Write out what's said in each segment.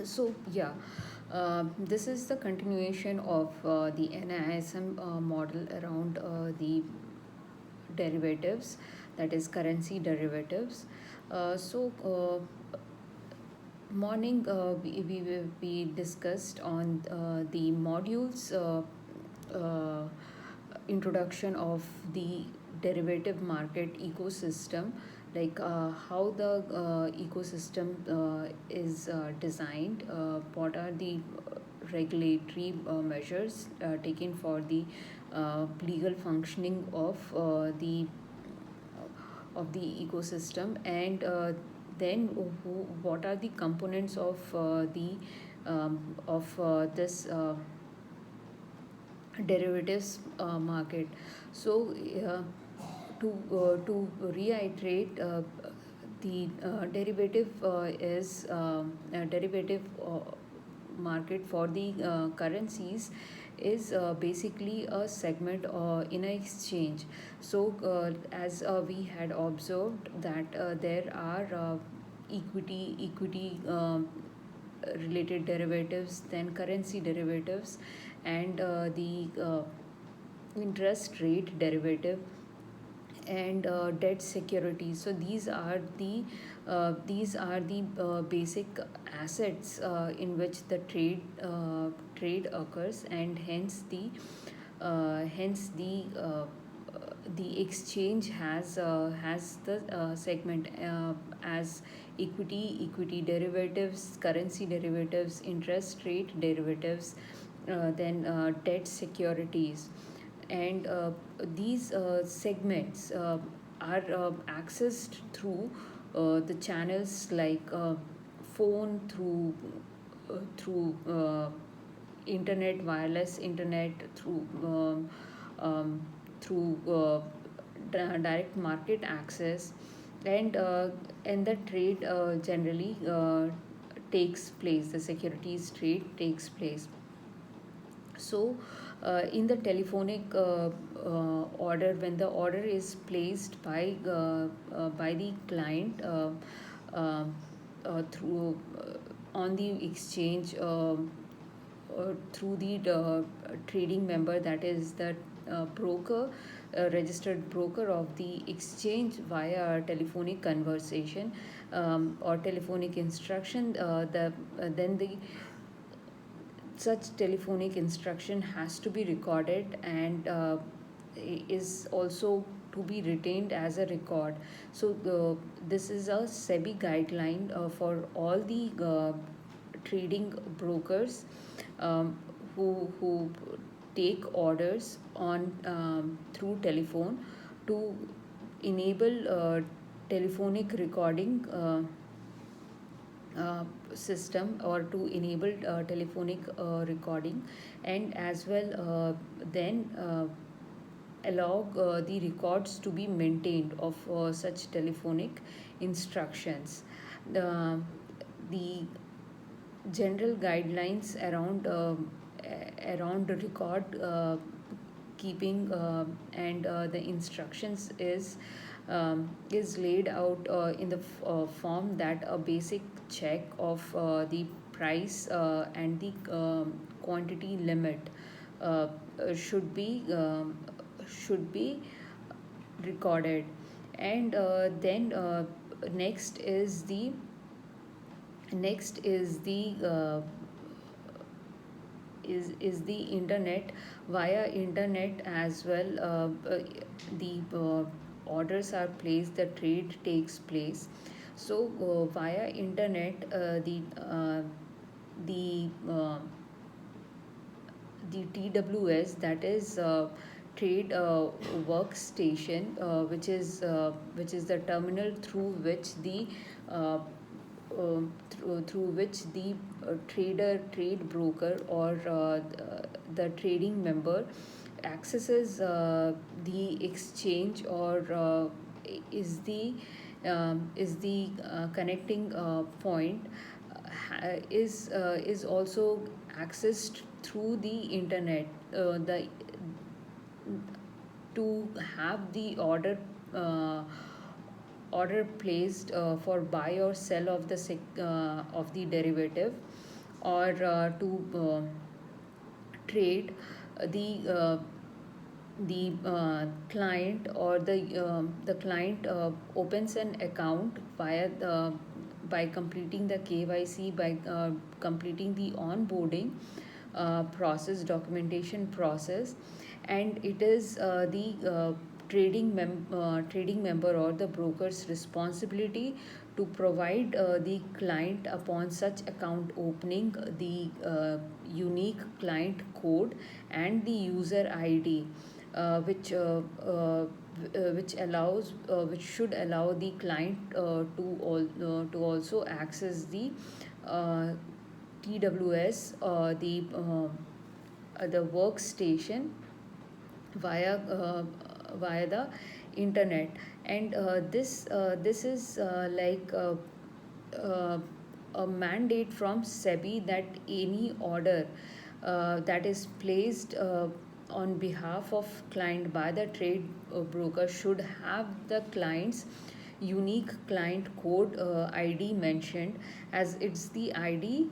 So yeah, this is the continuation of the NISM model around the derivatives, that is currency derivatives. Morning we discussed on the modules introduction of the derivative market ecosystem, like how the ecosystem is designed, what are the regulatory measures taken for the legal functioning of the ecosystem, and then what are the components of this derivatives market. So to reiterate, the derivative is a derivative market for the currencies is basically a segment in an exchange. So as we had observed that there are equity related derivatives, then currency derivatives, and the interest rate derivative, and debt securities. So these are the basic assets in which the trade occurs, and hence the exchange has the segment as equity derivatives, currency derivatives, interest rate derivatives, then debt securities. And these segments are accessed through the channels like phone, through internet, wireless internet, through direct market access, and the trade generally takes place. The securities trade takes place. So in the telephonic order, when the order is placed by the client uh, through on the exchange, through the trading member, that is the broker, registered broker of the exchange, via telephonic conversation or telephonic instruction, then the such telephonic instruction has to be recorded, and is also to be retained as a record. So this is a SEBI guideline for all the trading brokers who take orders on through telephone, to enable telephonic recording system, or to enable telephonic recording, and as well then allow the records to be maintained of such telephonic instructions. The general guidelines around the record keeping and the instructions is laid out in the form that a basic check of the price and the quantity limit uh, should be recorded. And then next is the internet. Via internet as well, the orders are placed, the trade takes place. So via internet, the the TWS, that is trade workstation, which is the terminal through which the trade broker, or the trading member accesses the exchange, or is the connecting point, is also accessed through the internet, the to have the order placed for buy or sell of the derivative. or to trade, the client or the client opens an account via by completing the KYC, by completing the onboarding process, documentation process, and it is the trading member or the broker's responsibility to provide the client, upon such account opening, the unique client code and the user ID, which should allow the client to also access the uh, TWS, the workstation via the internet. And this is uh, a mandate from SEBI that any order that is placed on behalf of client by the trade broker should have the client's unique client code ID mentioned, as it's the ID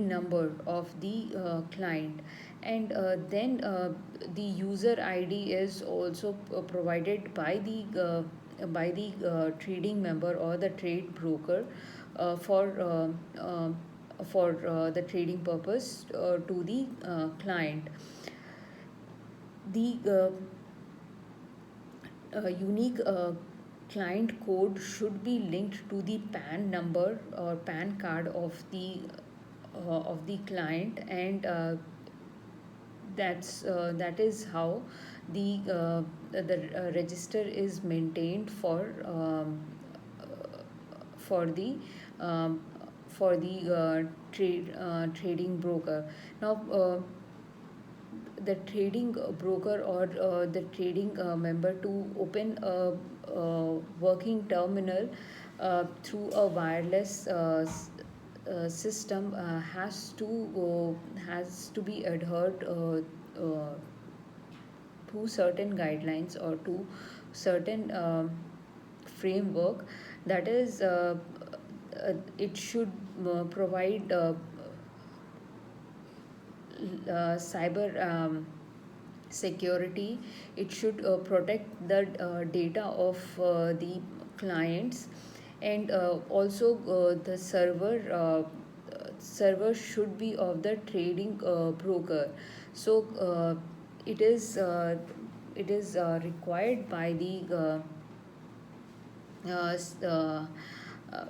number of the client. And then the user ID is also provided by the trading member or the trade broker uh, for uh, uh, the trading purpose to the client. The unique client code should be linked to the PAN number or PAN card of the client, and that is how the register is maintained for the um, trading broker. Now, the trading broker or the trading member to open a working terminal through a wireless system has to be adhered to certain guidelines or to certain framework. That is, it should provide cyber security. It should protect the data of the clients, and also the server should be of the trading broker. So it is required by the uh, s- uh, uh,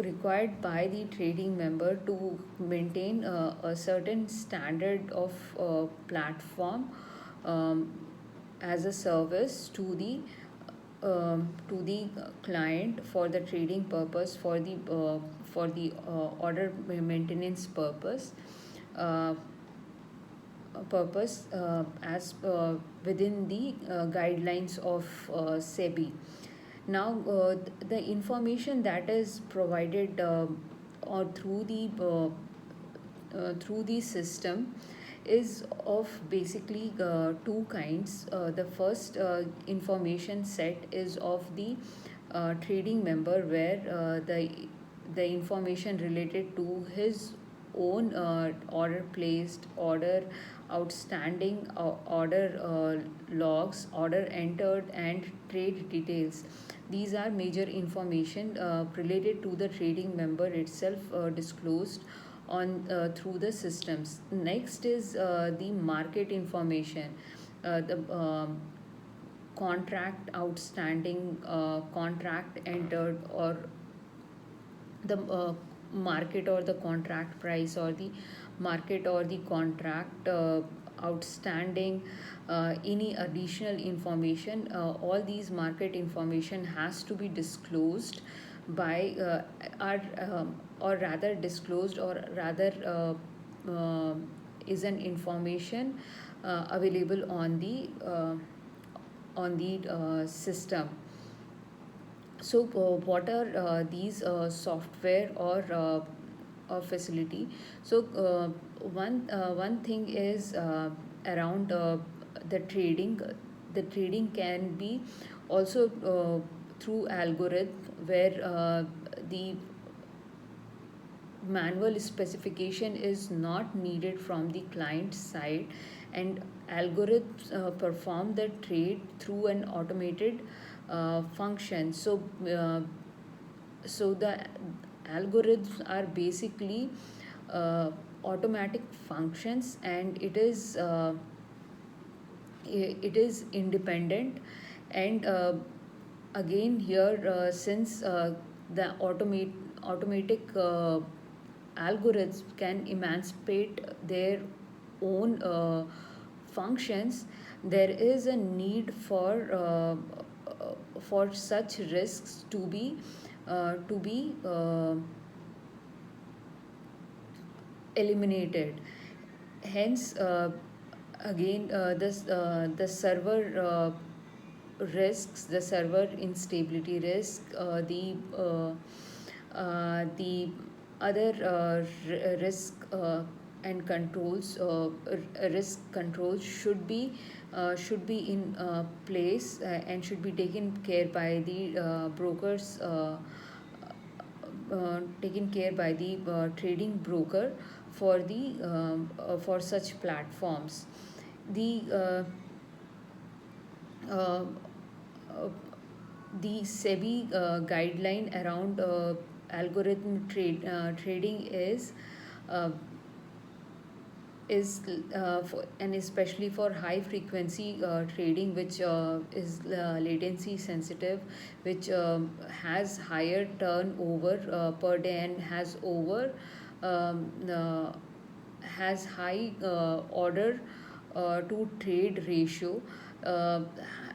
required by the trading member to maintain a certain standard of platform um, as a service to the client for the trading purpose, for the order maintenance uh, as within the guidelines of SEBI. Now, the information that is provided or through the system is of basically two kinds. The first information set is of the trading member, where the information related to his own order placed, order outstanding, order logs, order entered, and trade details. These are major information related to the trading member itself, disclosed on through the systems. Next is the market information, the contract outstanding, contract entered, or the market or the contract price, or the market or the contract outstanding, any additional information. All these market information has to be disclosed by are or rather disclosed, or rather is an information available on the system. So, what are these software or facility? So, one thing is around the trading. The trading can be also through algorithm, where the manual specification is not needed from the client side, and algorithms perform the trade through an automated function. Uh, so the algorithms are basically uh, automatic functions, and it is independent. And again here, since the automatic algorithms can emancipate their own functions, there is a need for such risks to be eliminated. Hence, again, the server risks, the server instability risk, the other risk and controls, risk controls should be in place, and should be taken care by the brokers, taken care by the trading broker for such platforms. The uh, uh, the SEBI guideline around trading uh, is and especially for high frequency trading, which is latency sensitive, which has higher turnover per day, and um, uh, has high order to trade ratio, uh,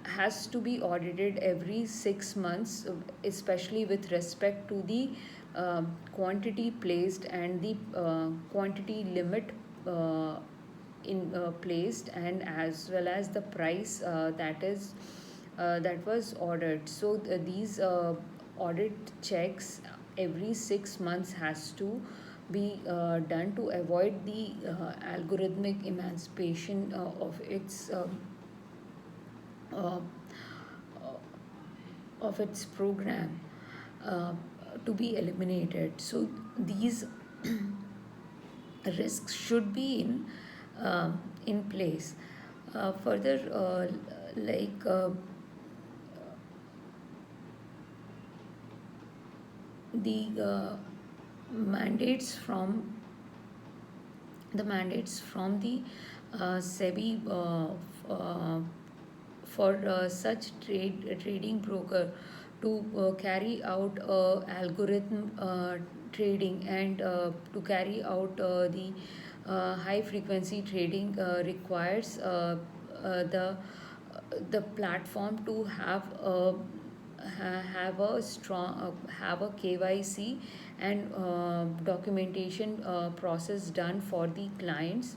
has to be audited every 6 months, especially with respect to the quantity placed, and the quantity limit uh, in placed, and as well as the price that was ordered. So these audit checks every 6 months has to be done to avoid the algorithmic emancipation uh, of its program uh, to be eliminated. So these risks should be in place. Further, like the mandates from the SEBI for such trading broker to carry out algorithm trading, and to carry out the high frequency trading requires the platform to have a KYC and documentation process done for the clients,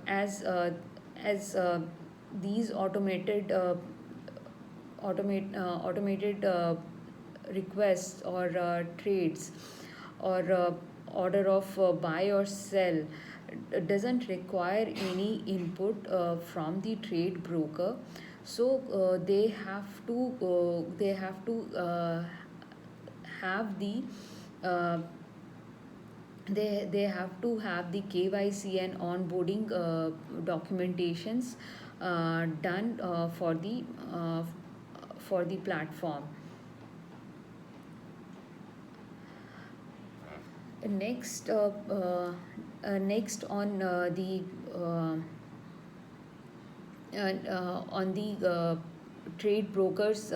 as these automated requests or trades, or order of buy or sell doesn't require any input from the trade broker. So they have to have the uh, they have to have the KYC and onboarding documentations done for the platform. Next, next uh, on the trade brokers'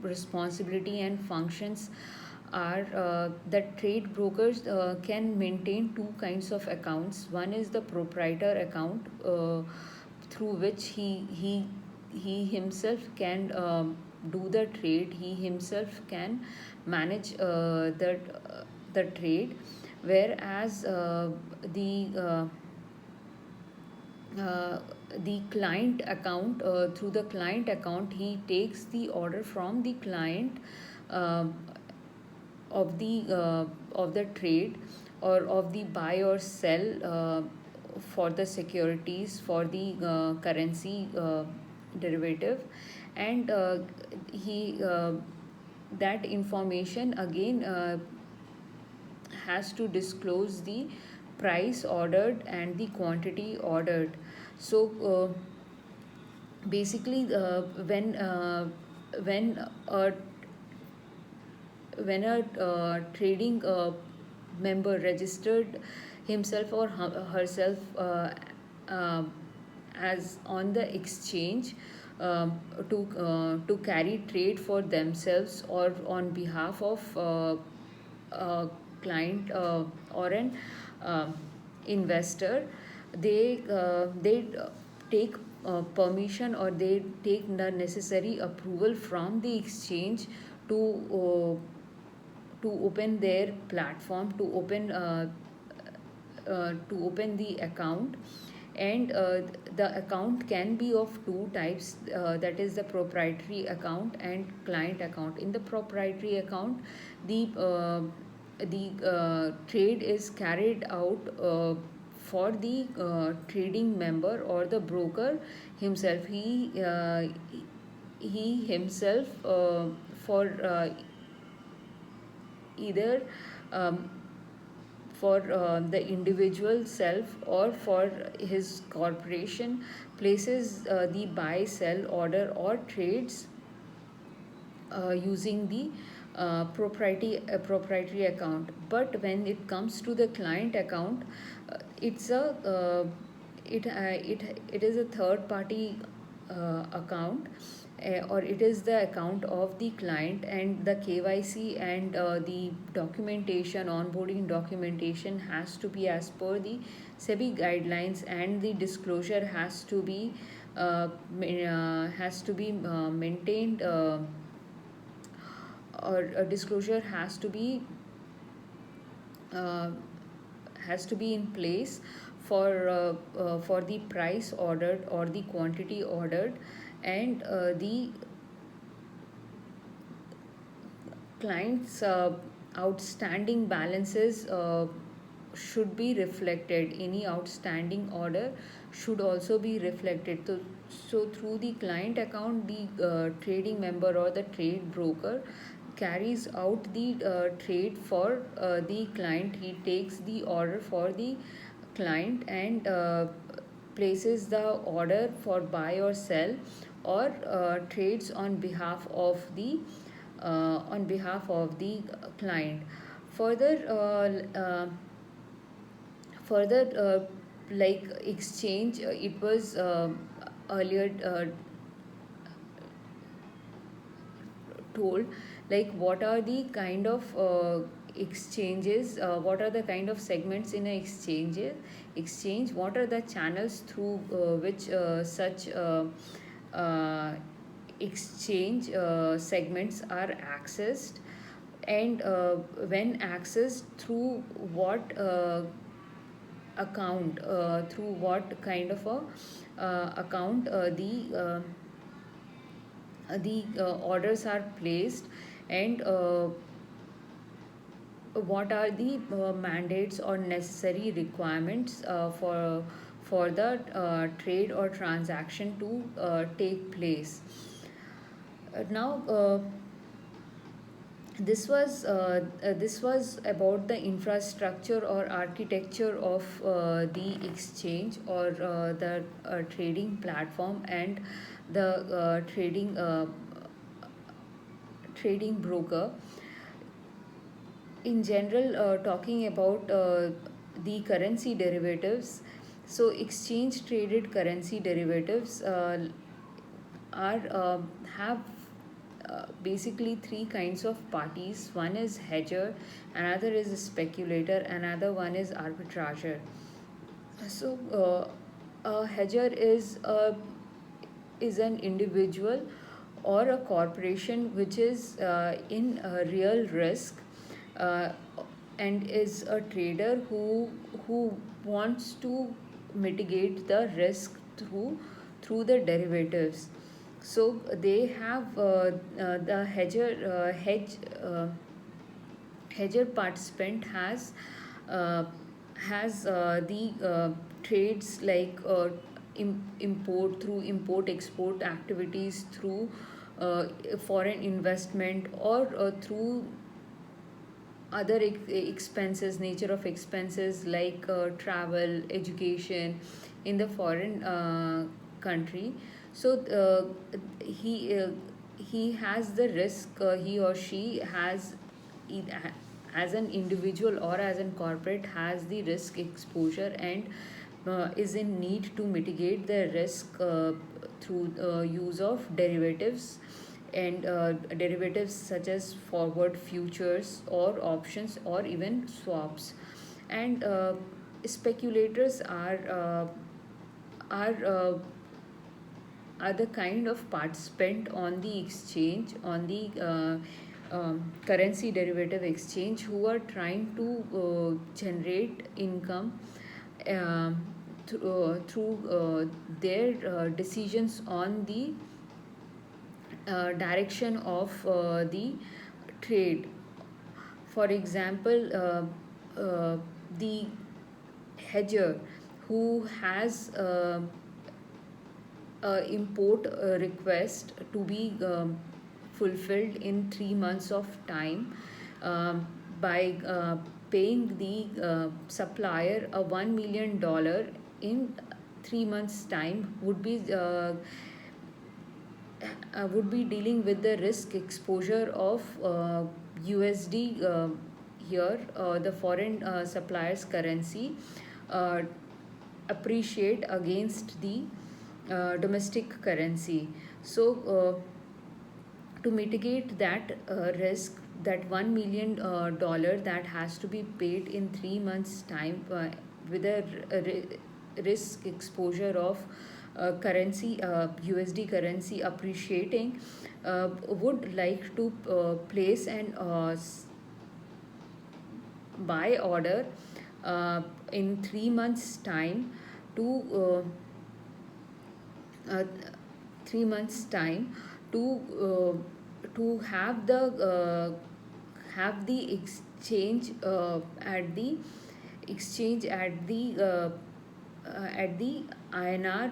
responsibility and functions are that trade brokers can maintain two kinds of accounts. One is the proprietor account, through which he himself can do the trade. He himself can manage the trade, whereas uh, the client account, through the client account, he takes the order from the client uh, of the trade, or of the buy or sell for the securities, for the currency derivative. And he that information again has to disclose the price ordered and the quantity ordered. So basically, when a trading member registered himself or herself uh, as on the exchange, to carry trade for themselves or on behalf of a client or an uh, investor, they take permission, or they take the necessary approval from the exchange to open their platform, to open the account. And the account can be of two types, that is the proprietary account and client account. In the proprietary account, the trade is carried out for the trading member or the broker himself. He himself, for either um, for the individual self or for his corporation, places the buy sell order or trades using the proprietary account. But when it comes to the client account, it's a it is a third party account, or it is the account of the client, and the KYC and the documentation, onboarding documentation, has to be as per the SEBI guidelines, and the disclosure has to be maintained, or a disclosure uh, has to be in place for the price ordered or the quantity ordered. And the client's outstanding balances should be reflected. Any outstanding order should also be reflected. So through the client account, the trading member or the trade broker carries out the trade for the client. He takes the order for the client and places the order for buy or sell, or trades on behalf of the client. Further, like exchange, it was earlier told, like what are the kind of exchanges, what are the kind of segments in an exchange, what are the channels through which such uh, exchange segments are accessed, and when accessed through what account, through what kind of a account the orders are placed, and what are the mandates or necessary requirements for the trade or transaction to take place. Now this was about the infrastructure or architecture of the exchange, or the trading platform, and the trading broker. In general, talking about the currency derivatives, so exchange traded currency derivatives are have basically three kinds of parties. One is hedger, another is a speculator, another one is arbitrager. So a hedger is an individual or a corporation which is in a real risk, uh, and is a trader who wants to mitigate the risk through the derivatives. So they have the hedger participant uh, has the trades like import export activities, through foreign investment, or through other expenses, nature of expenses like travel, education in the foreign country. So he uh, he has the risk, he or she has as an individual or as an corporate has the risk exposure, and is in need to mitigate the risk through use of derivatives, and derivatives such as forward futures or options or even swaps. And speculators are the kind of participant on the exchange, on the currency derivative exchange, who are trying to generate income through their decisions on the direction of the trade. For example, the hedger who has import request to be fulfilled in 3 months of time, by paying the supplier a $1 million in 3 months time, would be dealing with the risk exposure of USD, here the foreign supplier's currency uh, appreciate against the domestic currency. So to mitigate that risk, that $1 million that has to be paid in 3 months time, with a risk exposure of currency, USD currency appreciating, would like to place an buy order in 3 months time to uh, 3 months time to have the exchange at the INR,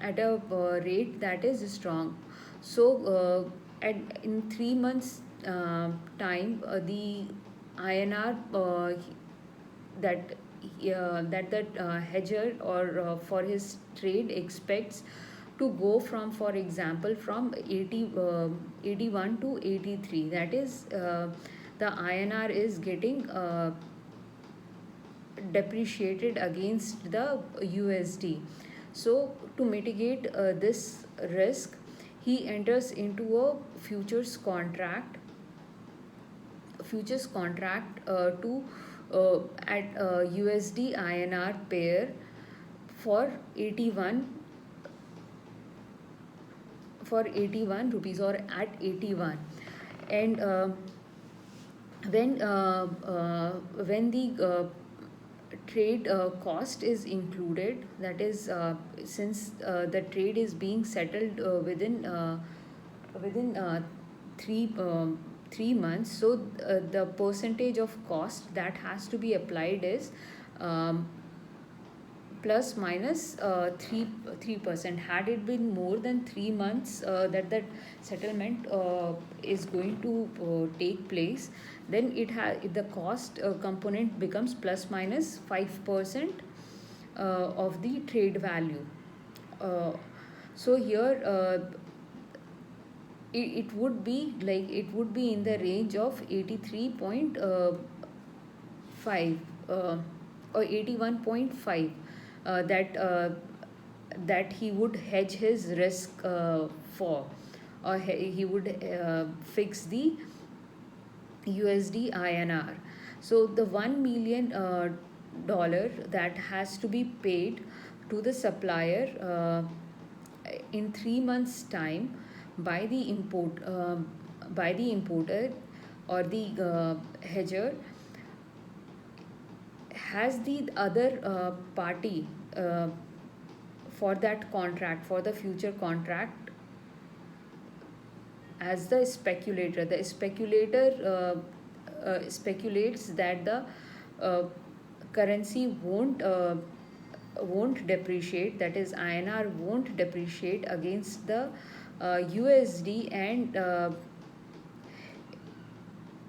at a rate that is strong. So in 3 months time, the INR that that hedger or for his trade expects to go from, for example, from 81 to 83. That is, the INR is getting depreciated against the USD. So to mitigate this risk, he enters into a futures contract to at USD INR pair for 81 rupees, or at 81. And when the trade cost is included, that is, since the trade is being settled within 3 months, so the percentage of cost that has to be applied is um, plus minus 3%. Had it been more than 3 months that settlement is going to take place, then the cost component becomes plus minus 5% of the trade value. uh, so here it would be in the range of 83.5 or 81.5, that he would hedge his risk for, or he would fix the USD INR. So the $1 million that has to be paid to the supplier in 3 months time by the importer or the hedger, has the other party for that contract, for the future contract, as the speculator. The speculator speculates that the uh, currency won't depreciate, that is INR won't depreciate against the USD, and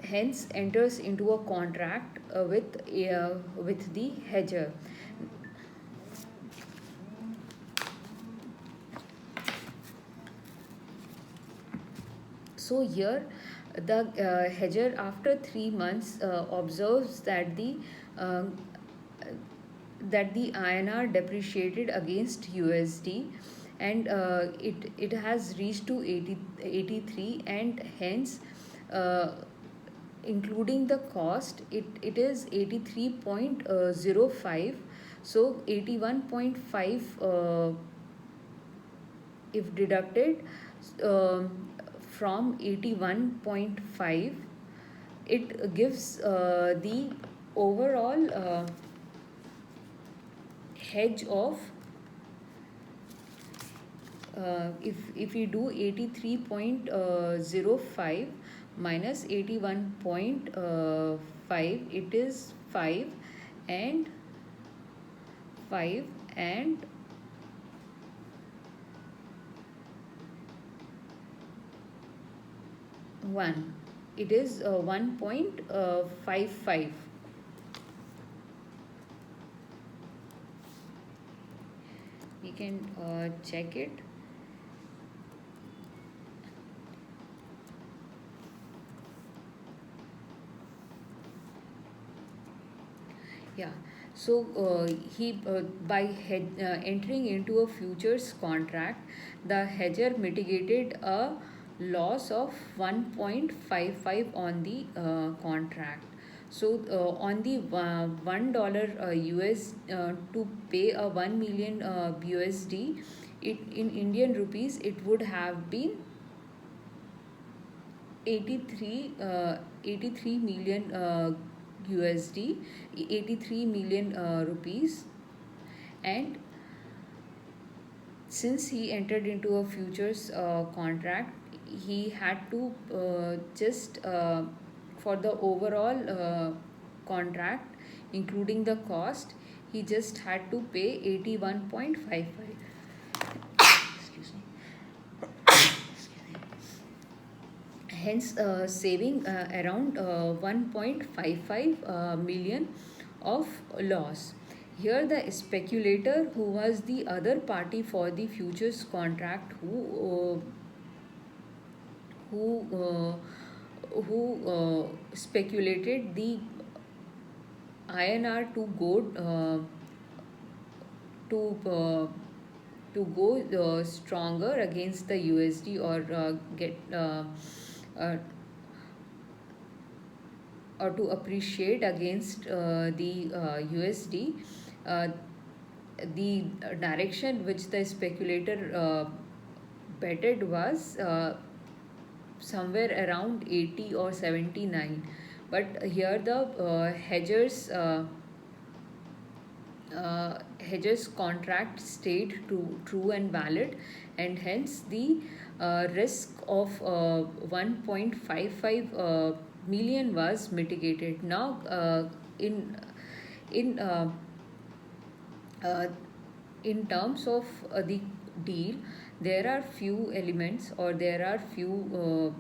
hence enters into a contract with the hedger. So here the hedger after 3 months observes uh, that the INR depreciated against USD, and it has reached to 83, and hence uh, including the cost it is 83.05. So 81.5 if deducted um from 81.5, it gives the overall hedge of if we do 83.05 minus 81.5, it is 5 and 5 and 1, it is 1.55. We can check it. Yeah, so he by entering into a futures contract, the hedger mitigated a loss of 1.55 on the contract. So on the $1 US to pay a 1 million USD, it in Indian rupees it would have been 83 million USD, 83 million rupees. And since he entered into a futures contract, he had to just for the overall contract, including the cost, he just had to pay 81.55. Excuse me. Hence saving around 1.55 million of loss. Here the speculator, who was the other party for the futures contract, who speculated the INR to uh, to go stronger against the USD, or get uh, or to appreciate against the USD. Uh, the direction which the speculator betted was somewhere around 80 or 79, but here the hedgers contract stayed true and valid, and hence the risk of 1.55 million was mitigated. Now in uh, uh, in terms of the deal, there are few elements, or there are few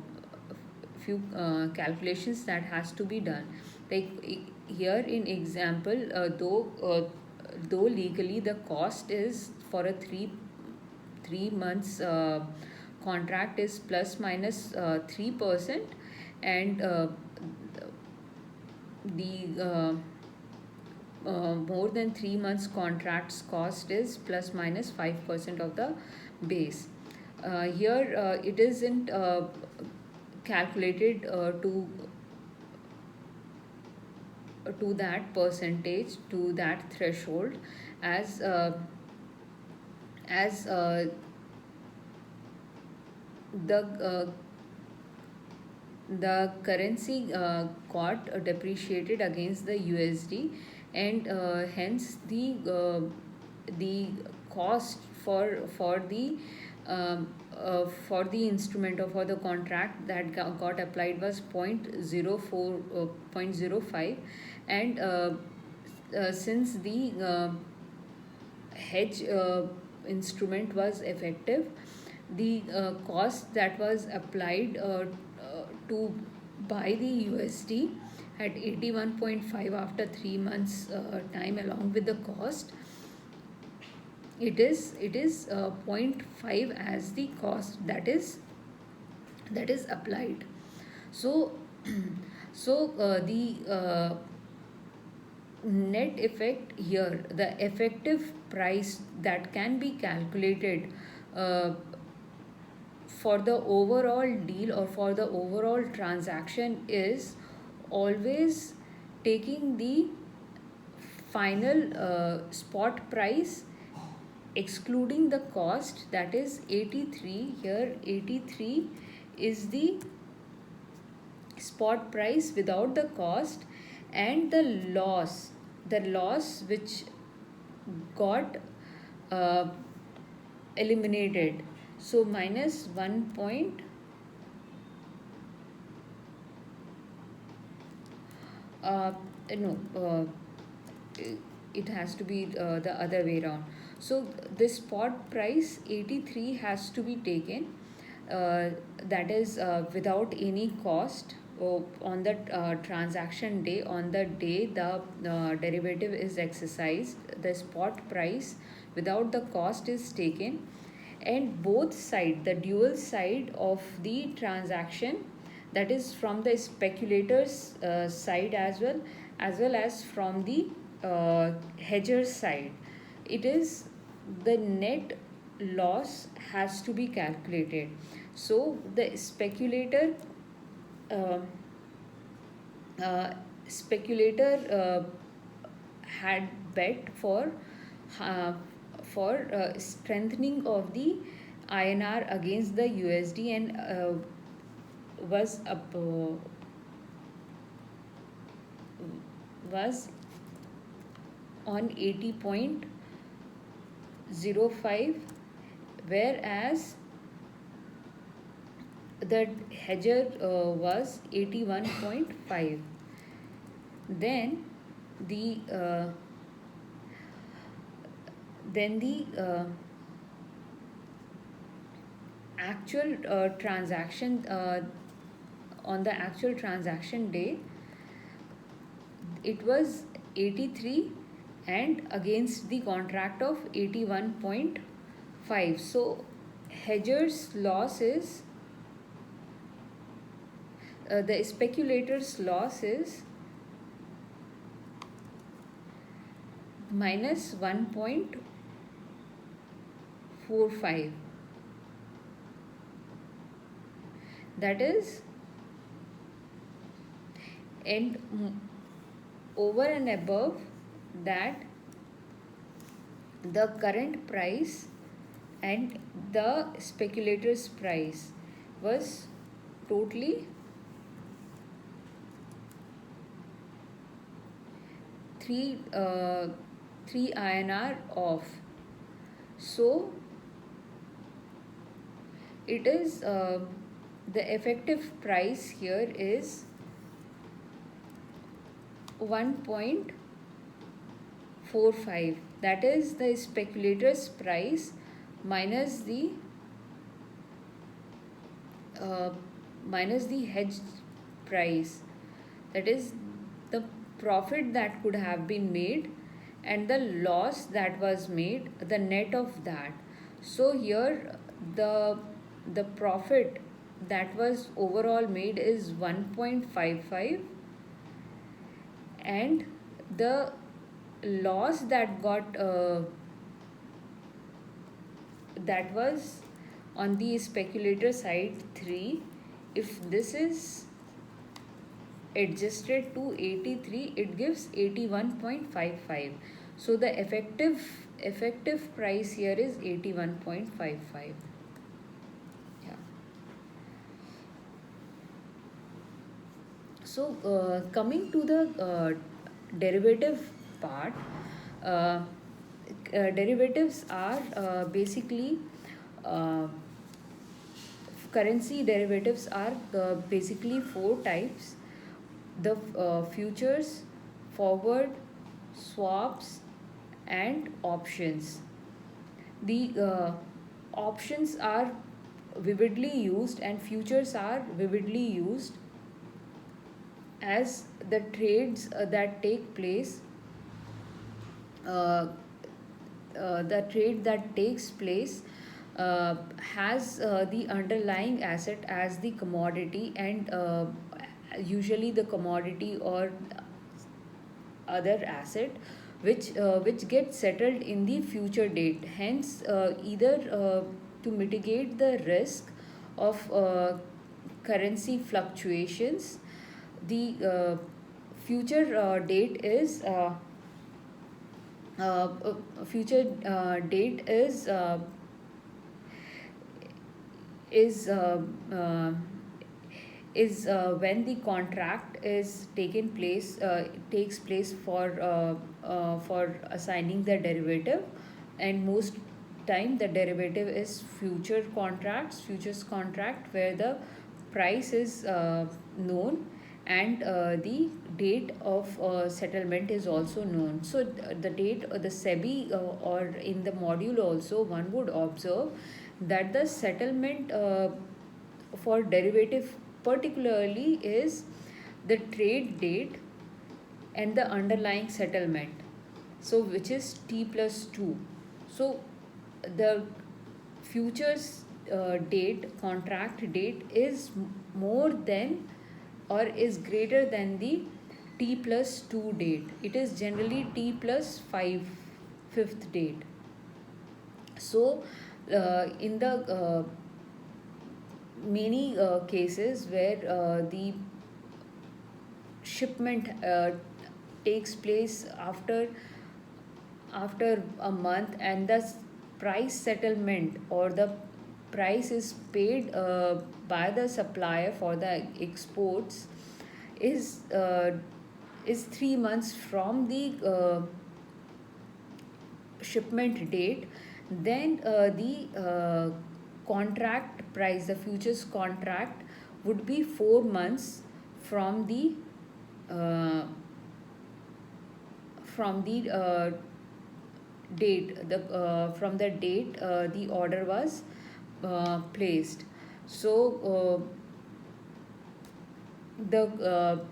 calculations that has to be done. Like here in example, though legally the cost is for a 3 months contract is plus minus 3%, and the more than 3 months contracts cost is plus minus 5% of the base. Here it isn't calculated to that percentage, to that threshold, as as the uh, the currency got depreciated against the USD, and hence the cost for the instrument, or for the contract that got applied was 0.05. And since the hedge instrument was effective, the cost that was applied to buy the USD at 81.5 after 3 months time along with the cost. It is zero point 0.5 as the cost that is applied. So the net effect here, the effective price that can be calculated uh, for the overall deal or for the overall transaction is always taking the final spot price excluding the cost, that is 83. Here 83 is the spot price without the cost, and the loss which got uh, eliminated, so minus 1 point uh, no it has to be the other way around. So the spot price 83 has to be taken, uh, that is without any cost, on the transaction day, on the day the derivative is exercised. The spot price without the cost is taken, and both side, the dual side of the transaction, that is from the speculator's side as well as from the hedger's side, it is the net loss has to be calculated. So the uh, uh, speculator had bet uh, for strengthening of the INR against the USD, and was up was on 80.05, whereas the hedger was 81.5. Then the uh, then the actual transaction on the actual transaction day, it was 83 and against the contract of 81.5. So hedger's loss is the speculator's loss is minus 1.45. That is, and over and above that, the current price and the speculator's price was totally 3 INR off. So it is the effective price here is 1.45. That is the speculator's price minus the uh, hedge price. That is the profit that could have been made and the loss that was made, the net of that. So here the profit that was overall made is 1.55, and the loss that got that was on the speculator side 3. If this is adjusted to 83, it gives 81.55. So the effective price here is 81.55. Yeah. So coming to the derivative part, uh, derivatives are basically uh, currency derivatives are basically 4 types: the futures, forward, swaps, and options. The options are vividly used and futures are vividly used as the trades that take place uh, the trade that takes place has the underlying asset as the commodity, and usually the commodity or other asset which gets settled in the future date. Hence, either to mitigate the risk of currency fluctuations, the future date is future date is when the contract is taken place takes place for assigning the derivative. And most time the derivative is futures contract, where the price is known, and the date of settlement is also known. So the date, the SEBI, or in the module also one would observe that the settlement for derivative particularly is the trade date and the underlying settlement, so which is T plus 2. So the futures date, contract date, is more than or is greater than the T plus 2 date. It is generally T plus 5 fifth date. So in the many cases where the shipment takes place after a month, and the price settlement or the price is paid by the supplier for the exports is uh, is 3 months from the shipment date, then the contract price, the futures contract, would be 4 months from the uh, date, the from the date the order was placed. So the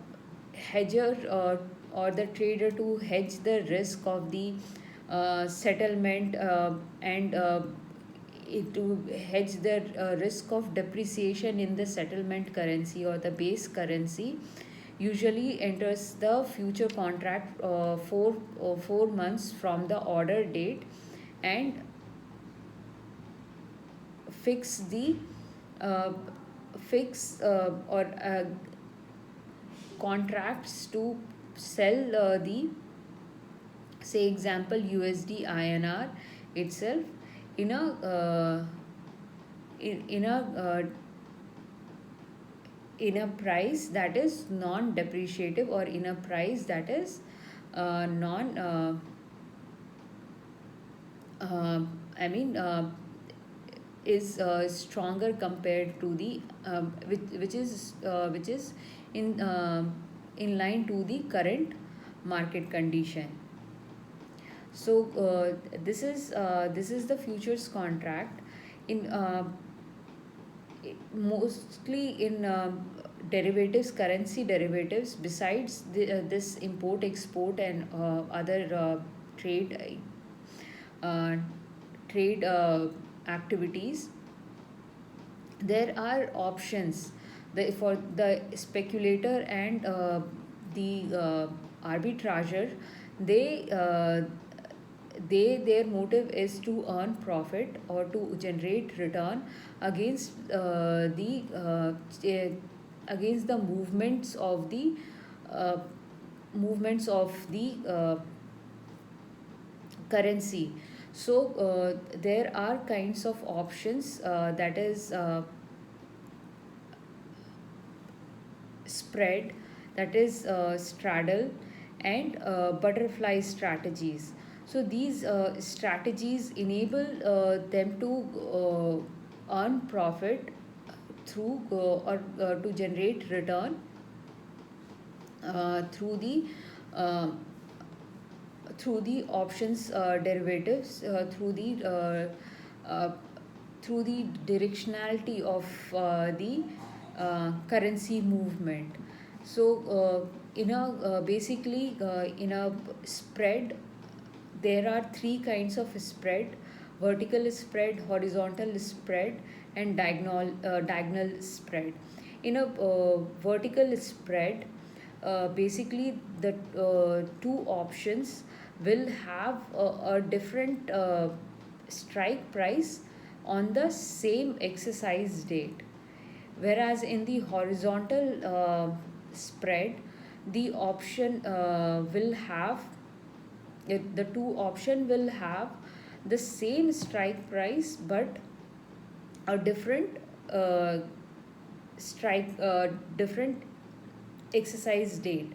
hedger or the trader, to hedge the risk of the settlement and to hedge the risk of depreciation in the settlement currency or the base currency, usually enters the future contract 4 months from the order date, and fix the uh, fix or contracts to sell the, say example, USD INR itself in a in a in a price that is non depreciative, or in a price that is non uh, I mean is stronger compared to the which is in in line to the current market condition. So this is the futures contract in mostly in derivatives, currency derivatives. Besides this import export and other trade uh, trade activities, there are options for the speculator and the arbitrager. They their motive is to earn profit or to generate return against against the uh, movements of the currency. So there are kinds of options, that is spread, that is straddle, and butterfly strategies. So these strategies enable them to earn profit through or to generate return through uh, the options derivatives, uh, through the directionality of the currency movement. So in a basically in a spread, there are three kinds of spread: vertical spread, horizontal spread, and diagonal spread. In a vertical spread, basically the two options will have a different strike price on the same exercise date, whereas in the horizontal spread, the option will have the two option will have the same strike price but a different uh, strike different exercise date.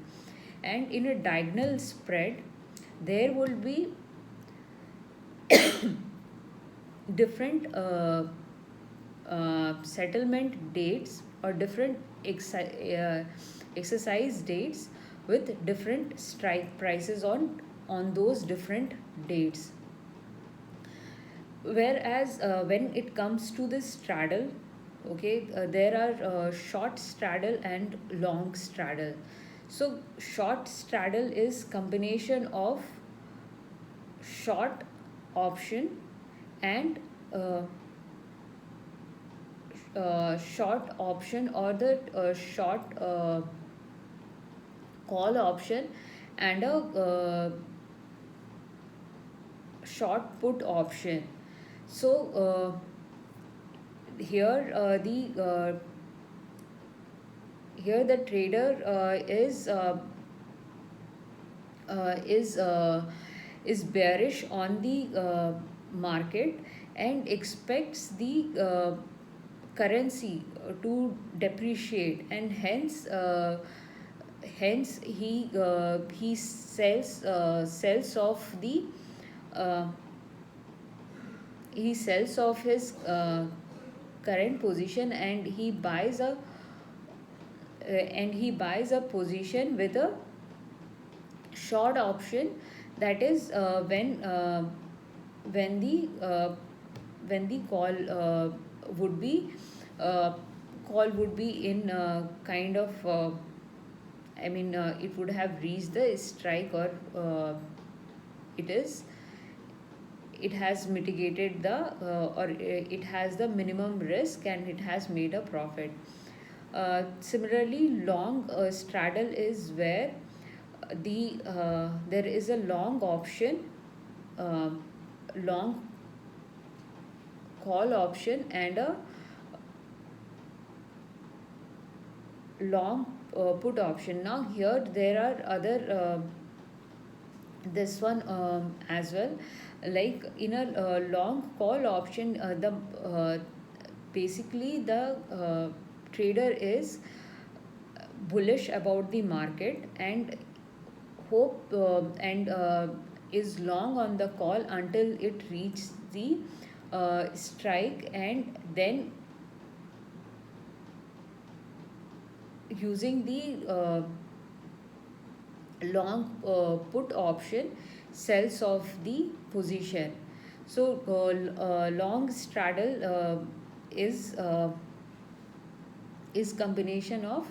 And in a diagonal spread, there will be different settlement dates or different exercise dates with different strike prices on those different dates. Whereas when it comes to the straddle, okay, there are short straddle and long straddle. So short straddle is combination of short option and uh, short option, or the short call option, and a short put option. So here the here the trader uh, is uh, is bearish on the market and expects the currency to depreciate, and hence he sells off the uh, he sells off his current position, and he buys a position with a short option. That is when the when the would be uh, call would be in kind of I mean it would have reached the strike, or it is it has mitigated the or it has the minimum risk and it has made a profit. Similarly, long straddle is where there is a long option, uh, long call option, and a long put option. Now here there are other this one as well, like in a long call option, the basically the trader is bullish about the market and hope and is long on the call until it reaches the strike, and then using the long put option sells off the position. So long straddle is combination of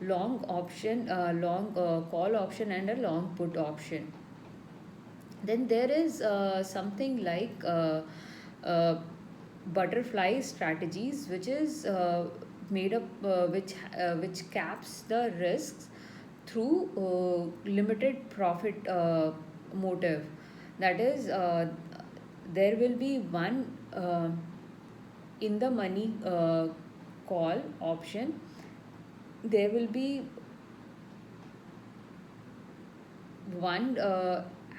long option, long call option, and a long put option. Then there is something like uh, butterfly strategies, which is made up which caps the risks through limited profit motive. That is, there will be one in the money call option. There will be one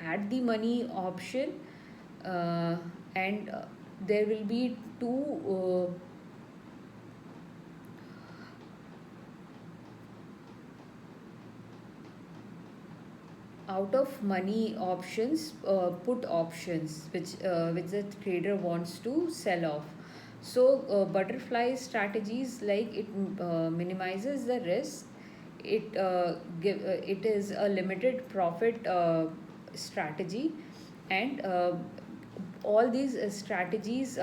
at the money option, uh, and there will be two out of money options, put options, which the trader wants to sell off. So butterfly strategies, like it minimizes the risk. It is a limited profit strategy, and all these strategies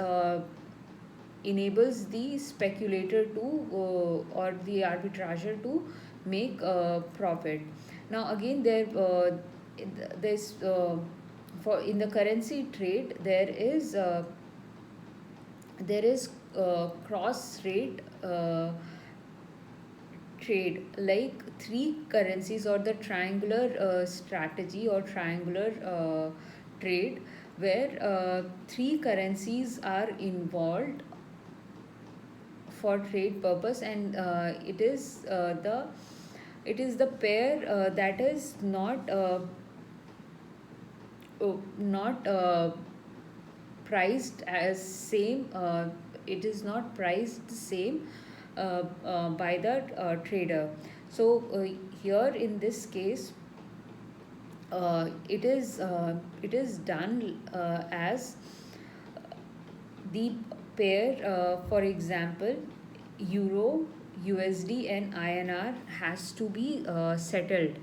enables the speculator to or the arbitrager to make profit. Now again there's for in the currency trade there is cross rate trade, like three currencies or the triangular strategy or triangular trade, where three currencies are involved for trade purpose, and it is the pair that is not priced as same. It is not priced same by the trader. So here in this case, it is done as the pair, for example, euro, USD and INR has to be settled,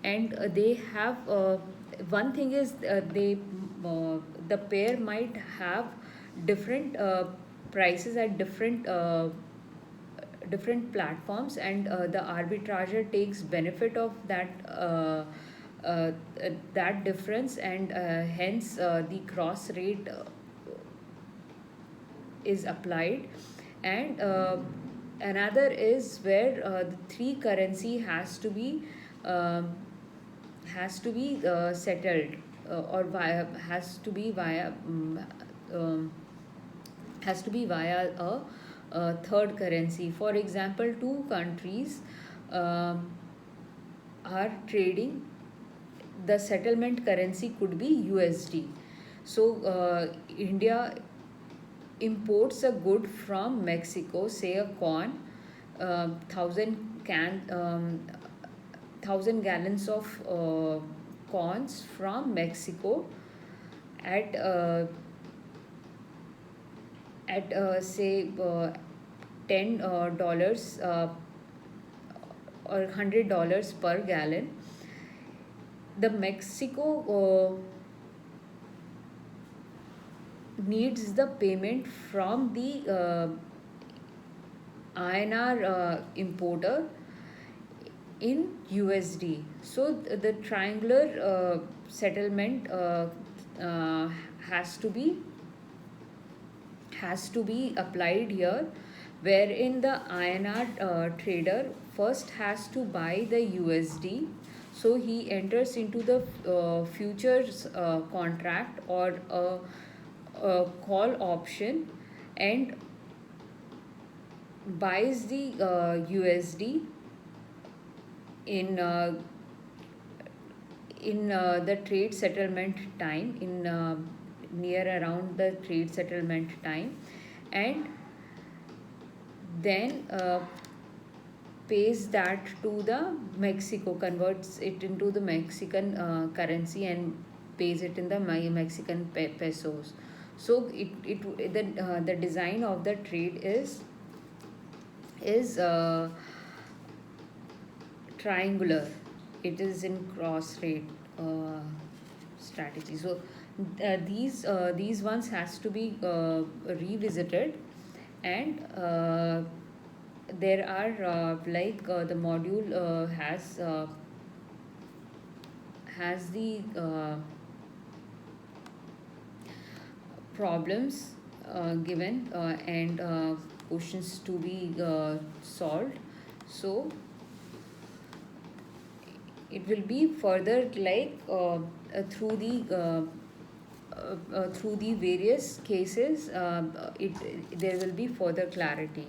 and they have one thing is the pair might have different prices at different platforms, and the arbitrager takes benefit of uh, that difference, and hence the cross rate is applied. And another is where the three currency um, has to be settled, or via um, has to be via a third currency. For example, two countries um, are trading. The settlement currency could be USD. So India imports a good from Mexico, say a corn, 1,000 gallons of corns from Mexico at say $10 or $100 per gallon. The Mexico needs the payment from the INR importer in USD. So the triangular settlement uh, has to be applied here, wherein the INR trader first has to buy the USD. So he enters into the futures contract or a call option and buys the USD in the trade settlement time, in near around the trade settlement time, and then pays that to the Mexico, converts it into the Mexican currency and pays it in the Mexican pesos. So the design of the trade is triangular. It is in cross rate strategy. So these ones has to be revisited, and there are the module has the problems given, and questions to be solved. So it will be further through the various cases, there will be further clarity.